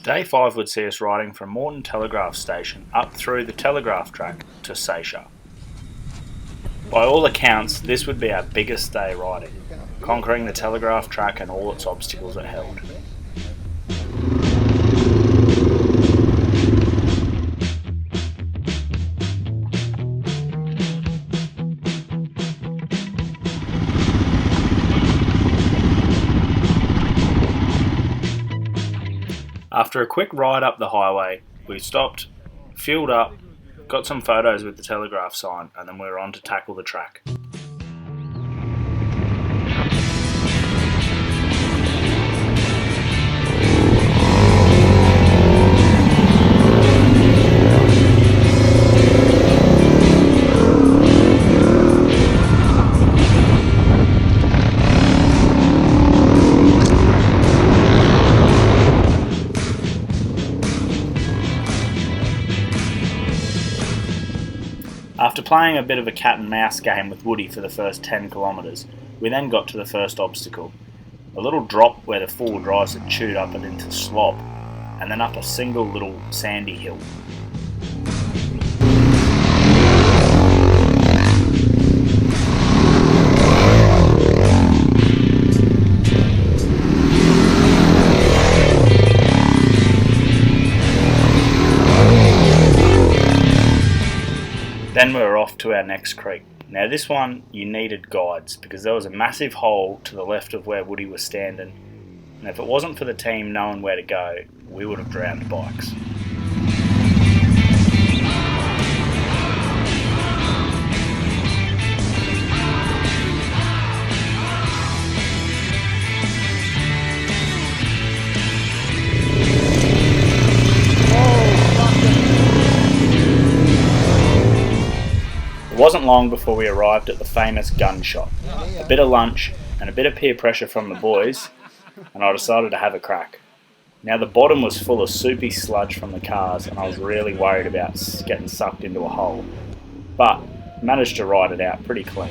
Day 5 would see us riding from Moreton Telegraph station up through the Telegraph track to Seisa. By all accounts, this would be our biggest day riding, conquering the Telegraph track and all its obstacles it held. After a quick ride up the highway, we stopped, fueled up, got some photos with the Telegraph sign, and then we were on to tackle the track. After playing a bit of a cat and mouse game with Woody for the first 10 kilometres, we then got to the first obstacle. A little drop where the four-wheel drives had chewed up and into slop, and then up a single little sandy hill. Then we were off to our next creek. Now this one, you needed guides because there was a massive hole to the left of where Woody was standing, and if it wasn't for the team knowing where to go, we would have drowned bikes. It wasn't long before we arrived at the famous gun shop. A bit of lunch and a bit of peer pressure from the boys, and I decided to have a crack. Now the bottom was full of soupy sludge from the cars, and I was really worried about getting sucked into a hole, but managed to ride it out pretty clean.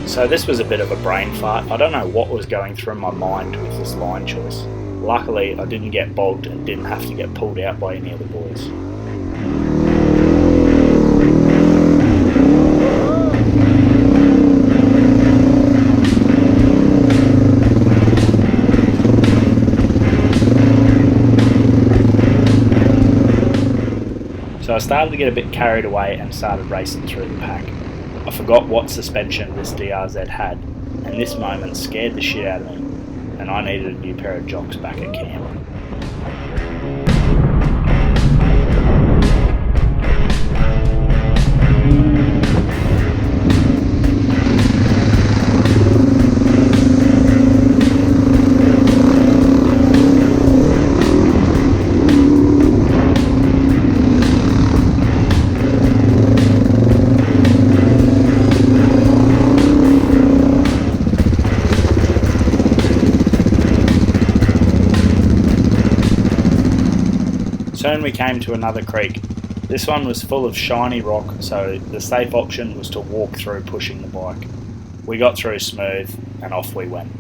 So this was a bit of a brain fart. I don't know what was going through my mind with this line choice. Luckily I didn't get bogged and didn't have to get pulled out by any of the boys. So I started to get a bit carried away and started racing through the pack. I forgot what suspension this DRZ had, and this moment scared the shit out of me, and I needed a new pair of jocks back at camp. Soon we came to another creek. This one was full of shiny rock, so the safe option was to walk through pushing the bike. We got through smooth and off we went.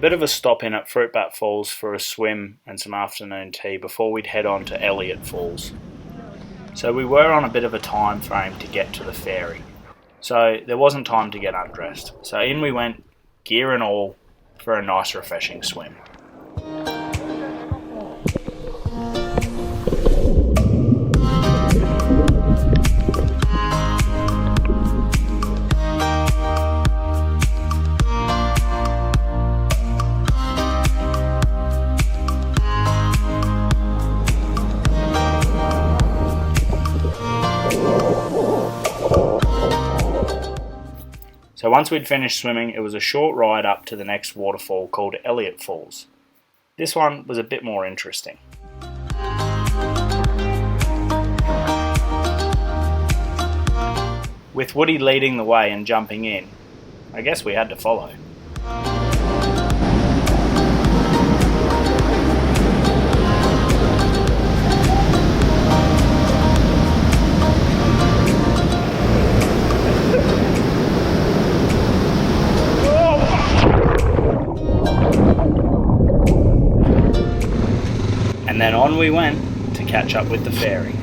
Bit of a stop in at Fruitbat Falls for a swim and some afternoon tea before we'd head on to Elliot Falls. So we were on a bit of a time frame to get to the ferry, so there wasn't time to get undressed. So in we went, gear and all, for a nice refreshing swim. So once we'd finished swimming, it was a short ride up to the next waterfall called Elliot Falls. This one was a bit more interesting. With Woody leading the way and jumping in, I guess we had to follow. And then on we went to catch up with the ferry.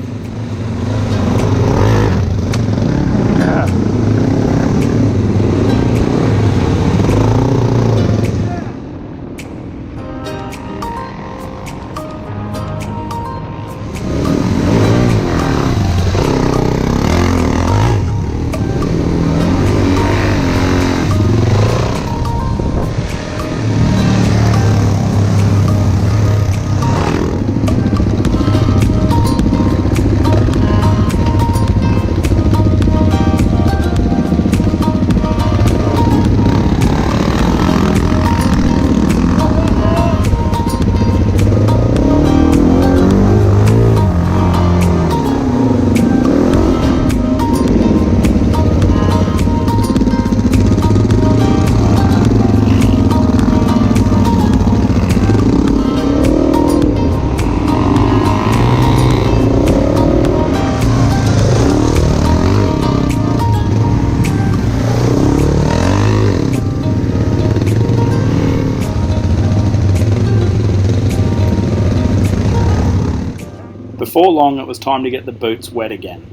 Before long it was time to get the boots wet again.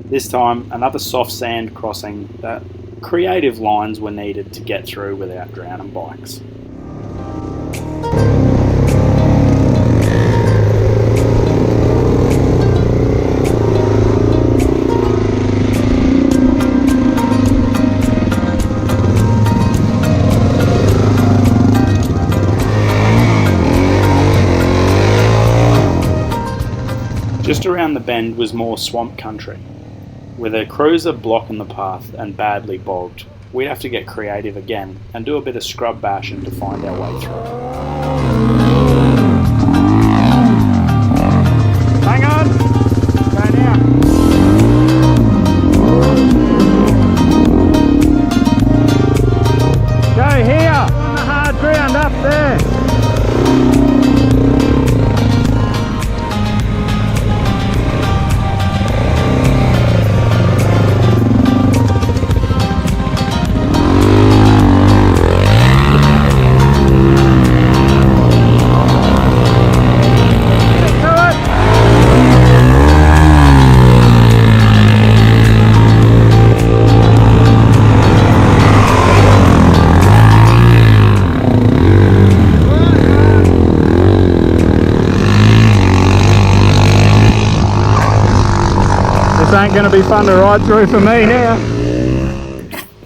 This time another soft sand crossing that creative lines were needed to get through without drowning bikes. Just around the bend was more swamp country. With a cruiser blocking the path and badly bogged, we'd have to get creative again and do a bit of scrub bashing to find our way through. Hang on! Go now! Go here! On the hard ground up there! This ain't going to be fun to ride through for me now.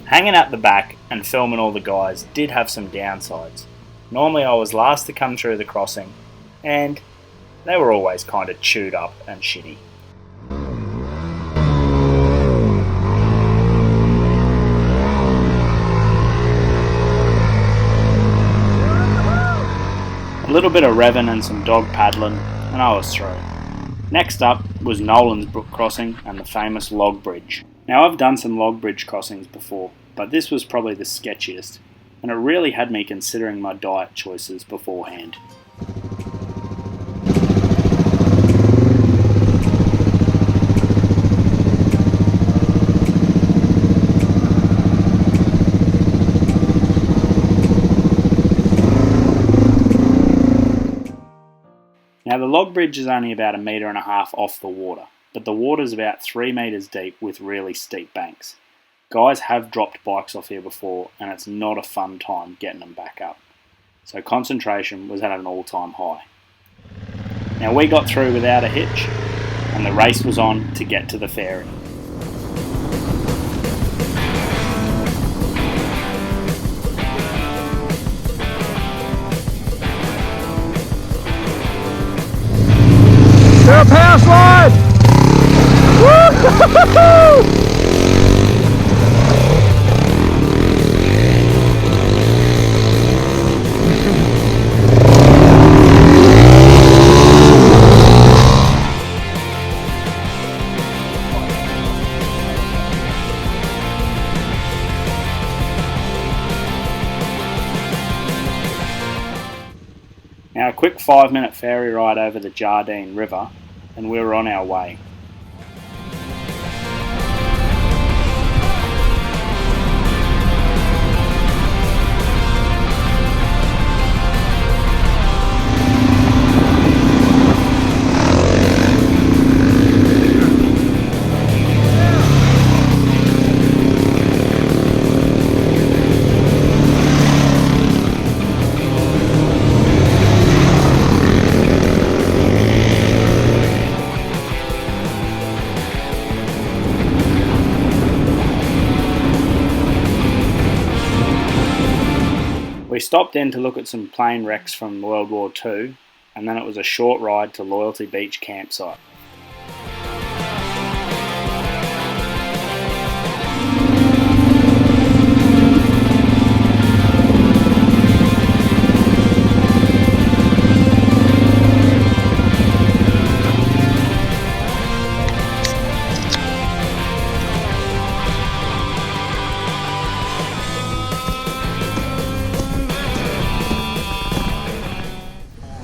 Hanging out the back and filming all the guys did have some downsides. Normally I was last to come through the crossing, and they were always kind of chewed up and shitty. A little bit of revving and some dog paddling, and I was through. Next up was Nolan's Brook crossing and the famous log bridge. Now I've done some log bridge crossings before, but this was probably the sketchiest, and it really had me considering my diet choices beforehand. Now the log bridge is only about 1.5 meters off the water, but the water's about 3 meters deep with really steep banks. Guys have dropped bikes off here before, and it's not a fun time getting them back up. So concentration was at an all-time high. Now we got through without a hitch, and the race was on to get to the ferry. Do a power slide! Woo-hoo-hoo-hoo! Now a quick 5-minute ferry ride over the Jardine River and we were on our way. We stopped in to look at some plane wrecks from World War II, and then it was a short ride to Loyalty Beach campsite.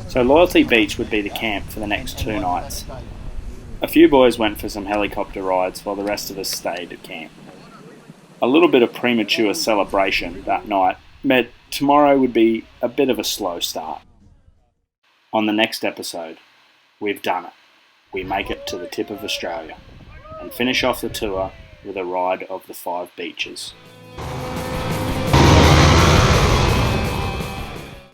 So Loyalty Beach would be the camp for the next 2 nights. A few boys went for some helicopter rides while the rest of us stayed at camp. A little bit of premature celebration that night meant tomorrow would be a bit of a slow start. On the next episode, we've done it. We make it to the tip of Australia and finish off the tour with a ride of the 5 beaches.